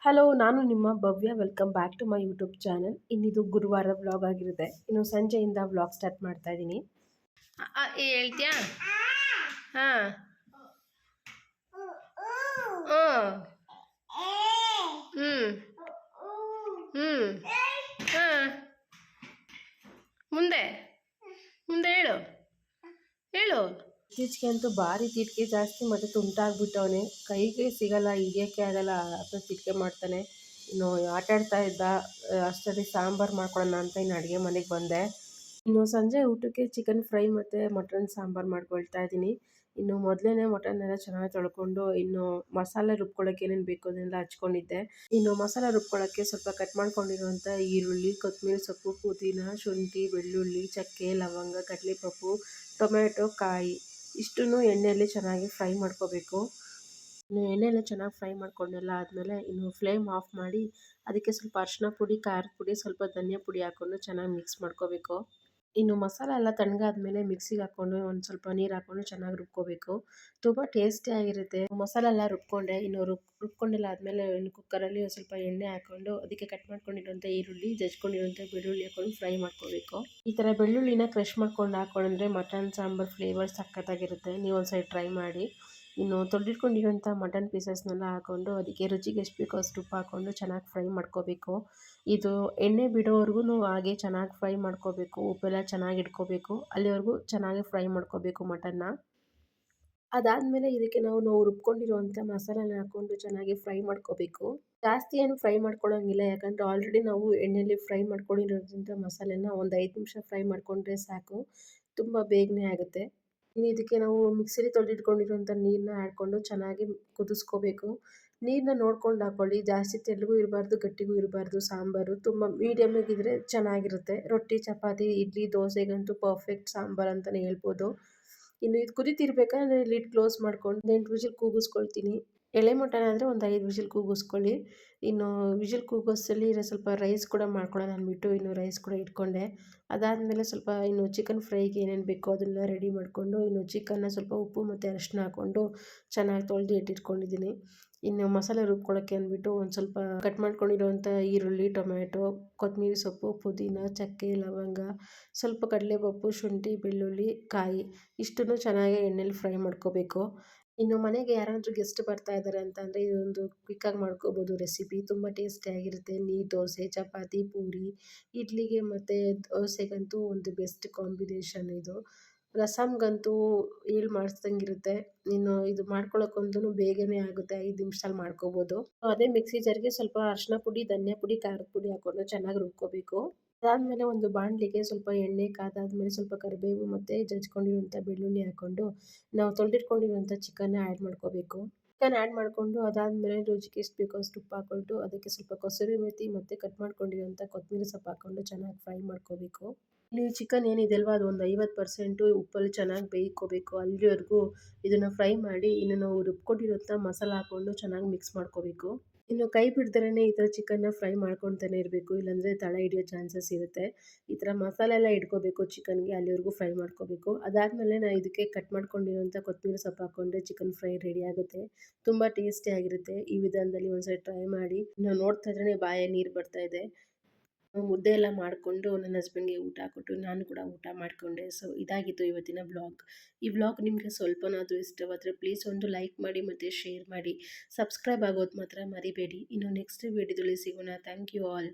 Hello, ನಾನು ನಿಮ್ಮ Bhavya. Welcome back to my YouTube channel. ಇನ್ನಿದು ಗುರುವಾರ ವ್ಲಾಗ್ ಆಗಿರುತ್ತೆ. ಇನ್ನು ಸಂಜೆಯಿಂದ ವ್ಲಾಗ್ ಸ್ಟಾರ್ಟ್ ಮಾಡ್ತಾ ಇದ್ದೀನಿ. ಹೇಳ್ತೀಯಾ? ಹಾಂ ಹ್ಞೂ ಹ್ಞೂ ಹಾಂ ಮುಂದೆ ಮುಂದೆ ಹೇಳು ಹೇಳು. ಇತ್ತೀಚೆಗೆ ಅಂತೂ ಭಾರಿ ತಿಟ್ಕೆ ಜಾಸ್ತಿ ಮತ್ತು ತುಂಟಾಗ್ಬಿಟ್ಟವನೆ. ಕೈಗೆ ಸಿಗಲ್ಲ, ಹಿಡಿಯೋಕ್ಕೆ ಆಗಲ್ಲ, ಅಥವಾ ತಿಟ್ಕೆ ಮಾಡ್ತಾನೆ. ಇನ್ನು ಆಟಾಡ್ತಾ ಇದ್ದ. ಅಷ್ಟರಲ್ಲಿ ಸಾಂಬಾರು ಮಾಡ್ಕೊಳ್ಳೋಣ ಅಂತ ಇನ್ನು ಅಡುಗೆ ಮನೆಗೆ ಬಂದೆ. ಇನ್ನು ಸಂಜೆ ಊಟಕ್ಕೆ ಚಿಕನ್ ಫ್ರೈ ಮತ್ತು ಮಟನ್ ಸಾಂಬಾರು ಮಾಡ್ಕೊಳ್ತಾ ಇದ್ದೀನಿ. ಇನ್ನು ಮೊದಲೇ ಮಟನ್ನೆಲ್ಲ ಚೆನ್ನಾಗಿ ತೊಳ್ಕೊಂಡು ಇನ್ನು ಮಸಾಲೆ ರುಬ್ಕೊಳ್ಳೋಕೆ ಏನೇನು ಬೇಕು ಅದನ್ನೆಲ್ಲ ಹಚ್ಕೊಂಡಿದ್ದೆ. ಇನ್ನು ಮಸಾಲೆ ರುಬ್ಕೊಳ್ಳೋಕ್ಕೆ ಸ್ವಲ್ಪ ಕಟ್ ಮಾಡ್ಕೊಂಡಿರುವಂಥ ಈರುಳ್ಳಿ, ಕೊತ್ತಂಬರಿ ಸೊಪ್ಪು, ಪುದೀನ, ಶುಂಠಿ, ಬೆಳ್ಳುಳ್ಳಿ, ಚಕ್ಕೆ, ಲವಂಗ, ಕಡಲೆಪಪ್ಪು, ಟೊಮೆಟೊ, ಕಾಯಿ ಇಷ್ಟನ್ನು ಎಣ್ಣೆಯಲ್ಲಿ ಚೆನ್ನಾಗಿ ಫ್ರೈ ಮಾಡ್ಕೋಬೇಕು. ಇನ್ನು ಎಣ್ಣೆಯಲ್ಲಿ ಚೆನ್ನಾಗಿ ಫ್ರೈ ಮಾಡ್ಕೊಂಡೆಲ್ಲ ಆದಮೇಲೆ ಇನ್ನು ಫ್ಲೇಮ್ ಆಫ್ ಮಾಡಿ ಅದಕ್ಕೆ ಸ್ವಲ್ಪ ಅರಿಶಿನ ಪುಡಿ, ಖಾರದ ಪುಡಿ, ಸ್ವಲ್ಪ ಧನಿಯಾ ಪುಡಿ ಹಾಕ್ಕೊಂಡು ಚೆನ್ನಾಗಿ ಮಿಕ್ಸ್ ಮಾಡ್ಕೋಬೇಕು. ಇನ್ನು ಮಸಾಲೆ ಎಲ್ಲ ತಣ್ಣಗಾದ್ಮೇಲೆ ಮಿಕ್ಸಿಗೆ ಹಾಕ್ಕೊಂಡು ಒಂದು ಸ್ವಲ್ಪ ನೀರು ಹಾಕ್ಕೊಂಡು ಚೆನ್ನಾಗಿ ರುಬ್ಕೋಬೇಕು. ತುಂಬ ಟೇಸ್ಟಿಯಾಗಿರುತ್ತೆ. ಮಸಾಲೆ ಎಲ್ಲ ರುಬ್ಕೊಂಡೆ. ಇನ್ನು ರುಬ್ಕೊಂಡೆಲ್ಲ ಆದಮೇಲೆ ಇನ್ನು ಕುಕ್ಕರಲ್ಲಿ ಸ್ವಲ್ಪ ಎಣ್ಣೆ ಹಾಕ್ಕೊಂಡು ಅದಕ್ಕೆ ಕಟ್ ಮಾಡ್ಕೊಂಡಿರುವಂಥ ಈರುಳ್ಳಿ, ಜಜ್ಕೊಂಡಿರುವಂಥ ಬೆಳ್ಳುಳ್ಳಿ ಹಾಕ್ಕೊಂಡು ಫ್ರೈ ಮಾಡ್ಕೋಬೇಕು. ಈ ಥರ ಬೆಳ್ಳುಳ್ಳಿನ ಕ್ರಷ್ ಮಾಡ್ಕೊಂಡು ಹಾಕ್ಕೊಂಡ್ರೆ ಮಟನ್ ಸಾಂಬಾರು ಫ್ಲೇವರ್ ಸಖತ್ತಾಗಿರುತ್ತೆ. ನೀವು ಒಂದು ಸೈಡ್ ಟ್ರೈ ಮಾಡಿ. ಇನ್ನು ತೊಳೆದಿಟ್ಕೊಂಡಿರೋಂಥ ಮಟನ್ ಪೀಸಸ್ನೆಲ್ಲ ಹಾಕ್ಕೊಂಡು ಅದಕ್ಕೆ ರುಚಿಗೆ ಎಷ್ಟು ಬೇಕೋ ಅಷ್ಟು ಉಪ್ಪು ಹಾಕ್ಕೊಂಡು ಚೆನ್ನಾಗಿ ಫ್ರೈ ಮಾಡ್ಕೋಬೇಕು. ಇದು ಎಣ್ಣೆ ಬಿಡೋವರೆಗೂ ಹಾಗೆ ಚೆನ್ನಾಗಿ ಫ್ರೈ ಮಾಡ್ಕೋಬೇಕು. ಉಪ್ಪೆಲ್ಲ ಚೆನ್ನಾಗಿ ಇಟ್ಕೋಬೇಕು. ಅಲ್ಲಿವರೆಗೂ ಚೆನ್ನಾಗಿ ಫ್ರೈ ಮಾಡ್ಕೋಬೇಕು ಮಟನ್ನ. ಅದಾದಮೇಲೆ ಇದಕ್ಕೆ ನಾವು ರುಬ್ಕೊಂಡಿರುವಂಥ ಮಸಾಲೆನ ಹಾಕ್ಕೊಂಡು ಚೆನ್ನಾಗಿ ಫ್ರೈ ಮಾಡ್ಕೋಬೇಕು. ಜಾಸ್ತಿ ಏನು ಫ್ರೈ ಮಾಡ್ಕೊಳ್ಳೋಂಗಿಲ್ಲ, ಯಾಕಂದರೆ ಆಲ್ರೆಡಿ ನಾವು ಎಣ್ಣೆಯಲ್ಲಿ ಫ್ರೈ ಮಾಡ್ಕೊಂಡಿರೋದ್ರಿಂದ ಮಸಾಲೆನ ಒಂದು 5 ನಿಮಿಷ ಫ್ರೈ ಮಾಡಿಕೊಂಡ್ರೆ ಸಾಕು, ತುಂಬ ಬೇಗನೆ ಆಗುತ್ತೆ. ಇನ್ನು ಇದಕ್ಕೆ ನಾವು ಮಿಕ್ಸಿಲಿ ತೊಳೆದಿಟ್ಕೊಂಡಿರುವಂಥ ನೀರನ್ನ ಹಾಕ್ಕೊಂಡು ಚೆನ್ನಾಗಿ ಕುದಿಸ್ಕೋಬೇಕು. ನೀರನ್ನ ನೋಡ್ಕೊಂಡು ಹಾಕ್ಕೊಳ್ಳಿ, ಜಾಸ್ತಿ ತೆಳ್ಳಗೂ ಇರಬಾರ್ದು, ಗಟ್ಟಿಗೂ ಇರಬಾರ್ದು. ಸಾಂಬಾರು ತುಂಬ ಮೀಡಿಯಮ್ ಆಗಿದ್ದರೆ ಚೆನ್ನಾಗಿರುತ್ತೆ. ರೊಟ್ಟಿ, ಚಪಾತಿ, ಇಡ್ಲಿ, ದೋಸೆಗಂತೂ ಪರ್ಫೆಕ್ಟ್ ಸಾಂಬಾರು ಅಂತಲೇ ಹೇಳ್ಬೋದು. ಇನ್ನು ಇದು ಕುದೀತಿರ್ಬೇಕಾದ್ರೆ ಲಿಡ್ ಕ್ಲೋಸ್ ಮಾಡ್ಕೊಂಡು 8 ವಿಷಲ್ ಕೂಗಿಸ್ಕೊಳ್ತೀನಿ. ಎಳೆ ಮಟನ್ ಆದರೆ ಒಂದು 5 ವಿಷಲ್ ಕೂಗಿಸ್ಕೊಳ್ಳಿ. ಇನ್ನು ವಿಷಲ್ ಕೂಗೋಷ್ಟರಲ್ಲಿ ಸ್ವಲ್ಪ ರೈಸ್ ಕೂಡ ಮಾಡ್ಕೊಳ್ಳೋಣ ಅಂದ್ಬಿಟ್ಟು ಇನ್ನು ರೈಸ್ ಕೂಡ ಇಟ್ಕೊಂಡೆ. ಅದಾದಮೇಲೆ ಸ್ವಲ್ಪ ಇನ್ನು ಚಿಕನ್ ಫ್ರೈಗೆ ಏನೇನು ಬೇಕೋ ಅದನ್ನೆಲ್ಲ ರೆಡಿ ಮಾಡಿಕೊಂಡು ಇನ್ನು ಚಿಕನ್ನ ಸ್ವಲ್ಪ ಉಪ್ಪು ಮತ್ತು ಅರಿಶಿನ ಹಾಕ್ಕೊಂಡು ಚೆನ್ನಾಗಿ ತೊಳೆದು ಇಟ್ಟಿಟ್ಕೊಂಡಿದ್ದೀನಿ. ಇನ್ನು ಮಸಾಲೆ ರುಬ್ಕೊಳ್ಳೋಕ್ಕೆ ಅಂದ್ಬಿಟ್ಟು ಒಂದು ಸ್ವಲ್ಪ ಕಟ್ ಮಾಡ್ಕೊಂಡಿರುವಂಥ ಈರುಳ್ಳಿ, ಟೊಮೆಟೊ, ಕೊತ್ತಂಬರಿ ಸೊಪ್ಪು, ಪುದೀನ, ಚಕ್ಕೆ, ಲವಂಗ, ಸ್ವಲ್ಪ ಕಡಲೆಪಪ್ಪು, ಶುಂಠಿ, ಬೆಳ್ಳುಳ್ಳಿ, ಕಾಯಿ ಇಷ್ಟನ್ನು ಚೆನ್ನಾಗಿ ಎಣ್ಣೆಲಿ ಫ್ರೈ ಮಾಡ್ಕೋಬೇಕು. ಇನ್ನು ಮನೆಗೆ ಯಾರಾದರೂ ಗೆಸ್ಟ್ ಬರ್ತಾ ಇದ್ದಾರೆ ಅಂತಂದರೆ ಇದೊಂದು ಕ್ವಿಕ್ಕಾಗಿ ಮಾಡ್ಕೋಬೋದು ರೆಸಿಪಿ. ತುಂಬ ಟೇಸ್ಟಿಯಾಗಿರುತ್ತೆ. ನೀರು ದೋಸೆ, ಚಪಾತಿ, ಪೂರಿ, ಇಡ್ಲಿಗೆ ಮತ್ತು ದೋಸೆಗಂತೂ ಒಂದು ಬೆಸ್ಟ್ ಕಾಂಬಿನೇಷನ್ ಇದು. ರಸಮ್ಗಂತೂ ಹೇಳಿ ಮಾಡಿಸ್ದಂಗಿರುತ್ತೆ. ಇನ್ನು ಇದು ಮಾಡ್ಕೊಳ್ಳೋಕ್ಕಂತೂ ಬೇಗನೆ ಆಗುತ್ತೆ, 5 ನಿಮಿಷದಲ್ಲಿ ಮಾಡ್ಕೋಬೋದು. ಅದೇ ಮಿಕ್ಸಿ ಜಾರ್ಗೆ ಸ್ವಲ್ಪ ಅರಿಶಿನ ಪುಡಿ, ಧನಿಯಾ ಪುಡಿ, ಖಾರದ ಪುಡಿ ಹಾಕ್ಕೊಂಡು ಚೆನ್ನಾಗಿ ರುಬ್ಕೋಬೇಕು. ಅದಾದಮೇಲೆ ಒಂದು ಬಾಣಲಿಗೆ ಸ್ವಲ್ಪ ಎಣ್ಣೆ ಕಾದಾದ್ಮೇಲೆ ಸ್ವಲ್ಪ ಕರಿಬೇವು ಮತ್ತು ಜಜ್ಕೊಂಡಿರುವಂಥ ಬೆಳ್ಳುಳ್ಳಿ ಹಾಕ್ಕೊಂಡು ನಾವು ತೊಳೆದಿಟ್ಕೊಂಡಿರುವಂಥ ಚಿಕನ್ನ ಆ್ಯಡ್ ಮಾಡ್ಕೋಬೇಕು. ಚಿಕನ್ ಆ್ಯಡ್ ಮಾಡಿಕೊಂಡು ಅದಾದಮೇಲೆ ರುಚಿಗೆ ಎಷ್ಟು ಬೇಕೋ ಅಷ್ಟು ಉಪ್ಪು ಹಾಕ್ಕೊಂಡು ಅದಕ್ಕೆ ಸ್ವಲ್ಪ ಕಸೂರಿ ಮೇಥಿ ಮತ್ತು ಕಟ್ ಮಾಡ್ಕೊಂಡಿರುವಂಥ ಕೊತ್ತಂಬರಿ ಸೊಪ್ಪು ಹಾಕ್ಕೊಂಡು ಚೆನ್ನಾಗಿ ಫ್ರೈ ಮಾಡ್ಕೋಬೇಕು. ಇಲ್ಲಿ ಚಿಕನ್ ಏನಿದೆ ಅಲ್ವಾ ಅದು ಒಂದು 50% ಉಪ್ಪಲ್ಲಿ ಚೆನ್ನಾಗಿ ಬೇಯ್ಕೋಬೇಕು. ಅಲ್ಲಿವರೆಗೂ ಇದನ್ನು ಫ್ರೈ ಮಾಡಿ ಇನ್ನು ನಾವು ರುಬ್ಕೊಂಡಿರುವಂಥ ಮಸಾಲ ಹಾಕ್ಕೊಂಡು ಚೆನ್ನಾಗಿ ಮಿಕ್ಸ್ ಮಾಡ್ಕೋಬೇಕು. ಇನ್ನು ಕೈ ಬಿಡ್ದಲೇ ಈ ಥರ ಚಿಕನ್ನ ಫ್ರೈ ಮಾಡ್ಕೊತಾನೆ ಇರಬೇಕು, ಇಲ್ಲಾಂದರೆ ತಳ ಹಿಡಿಯೋ ಚಾನ್ಸಸ್ ಇರುತ್ತೆ. ಈ ಥರ ಮಸಾಲೆ ಎಲ್ಲ ಇಟ್ಕೋಬೇಕು ಚಿಕನ್ಗೆ, ಅಲ್ಲಿವರೆಗೂ ಫ್ರೈ ಮಾಡ್ಕೋಬೇಕು. ಅದಾದಮೇಲೆ ನಾನು ಇದಕ್ಕೆ ಕಟ್ ಮಾಡ್ಕೊಂಡಿರುವಂಥ ಕೊತ್ತಂಬರಿ ಸೊಪ್ಪು ಹಾಕ್ಕೊಂಡ್ರೆ ಚಿಕನ್ ಫ್ರೈ ರೆಡಿ ಆಗುತ್ತೆ. ತುಂಬ ಟೇಸ್ಟಿಯಾಗಿರುತ್ತೆ. ಈ ವಿಧಾನದಲ್ಲಿ ಒಂದ್ಸರಿ ಟ್ರೈ ಮಾಡಿ. ನಾವು ನೋಡ್ತಾ ಇದ್ರೇ ಬಾಯಲ್ಲಿ ನೀರು ಬರ್ತಾ ಇದೆ. ಮುದ್ದೆ ಎಲ್ಲ ಮಾಡಿಕೊಂಡು ನನ್ನ ಹಸ್ಬೆಂಡ್ಗೆ ಊಟ ಕೊಟ್ಟು ನಾನು ಕೂಡ ಊಟ ಮಾಡಿಕೊಂಡೆ. ಸೊ ಇದಾಗಿತ್ತು ಇವತ್ತಿನ ವ್ಲಾಗ್. ಈ ವ್ಲಾಗ್ ನಿಮಗೆ ಸ್ವಲ್ಪನಾದರೂ ಇಷ್ಟವಾದರೆ ಪ್ಲೀಸ್ ಒಂದು ಲೈಕ್ ಮಾಡಿ ಮತ್ತು ಶೇರ್ ಮಾಡಿ. ಸಬ್ಸ್ಕ್ರೈಬ್ ಆಗೋದು ಮಾತ್ರ ಮರಿಬೇಡಿ. ಇನ್ನು ನೆಕ್ಸ್ಟ್ ವಿಡಿಯೋದಲ್ಲಿ ಸಿಗೋಣ. Thank you all.